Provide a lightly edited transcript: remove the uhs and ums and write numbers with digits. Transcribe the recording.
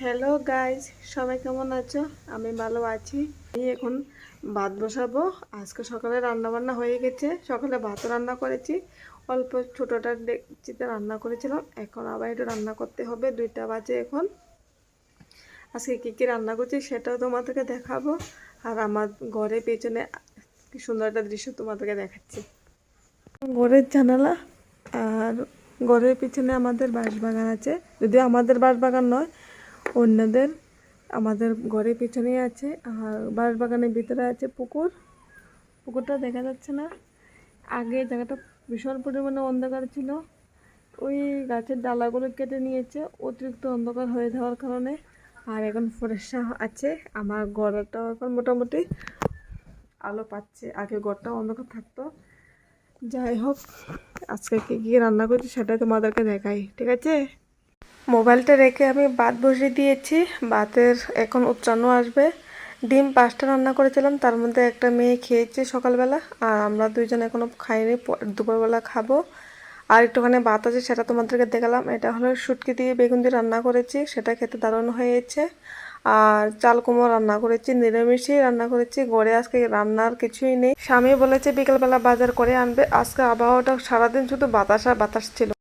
Hello guys, সবাই কেমন আছো? আমি ভালো আছি। আমি এখন ভাত বসাবো। আজকে সকালে রান্না বান্না হয়ে গেছে। সকালে ভাতও রান্না করেছি, অল্প ছোটোটা ডেকচিতে রান্না করেছিলাম। এখন আবার একটু রান্না করতে হবে, 2টা বাজে এখন। আজকে কী কী রান্না করছি সেটাও তোমাদেরকে দেখাবো। আর আমার ঘরের পেছনে কি সুন্দর একটা দৃশ্য তোমাদেরকে দেখাচ্ছি। ঘরের জানালা আর ঘরের পিছনে আমাদের বাঁশবাগান আছে। যদিও আমাদের বাঁশবাগান নয়, অন্যদের। আমাদের ঘরের পিছনেই আছে। আর বাঁশবাগানের ভিতরে আছে পুকুর। পুকুরটা দেখা যাচ্ছে না। আগে জায়গাটা ভীষণ পরিমাণে অন্ধকার ছিল। ওই গাছের ডালাগুলো কেটে নিয়েছে অতিরিক্ত অন্ধকার হয়ে যাওয়ার কারণে। আর এখন ফরেস্টা আছে। আমার ঘরটাও এখন মোটামুটি আলো পাচ্ছে, আগে ঘরটা অন্ধকার থাকতো। যাই হোক, আজকে কী কী রান্না করছি সেটা তোমাদেরকে দেখাই, ঠিক আছে? মোবাইলটা রেখে আমি ভাত বসিয়ে দিয়েছি। ভাতের এখন উচ্চারণ আসবে। ডিম 5টা রান্না করেছিলাম, তার মধ্যে একটা মেয়ে খেয়েছে সকালবেলা, আর আমরা 2জন এখনও খাইনি, দুপুরবেলা খাবো। আর একটুখানি ভাত আছে, সেটা তোমাদেরকে দেখালাম। এটা হলো শুটকি দিয়ে বেগুন দিয়ে রান্না করেছি, সেটা খেতে দারুণ হয়েছে। আর চাল কুমড়ো রান্না করেছি, নিরামিষই রান্না করেছি। ঘরে আজকে রান্নার কিছুই নেই। স্বামী বলেছে বিকেলবেলা বাজার করে আনবে। আজকে আবহাওয়াটা সারাদিন শুধু বাতাস আর বাতাস ছিল।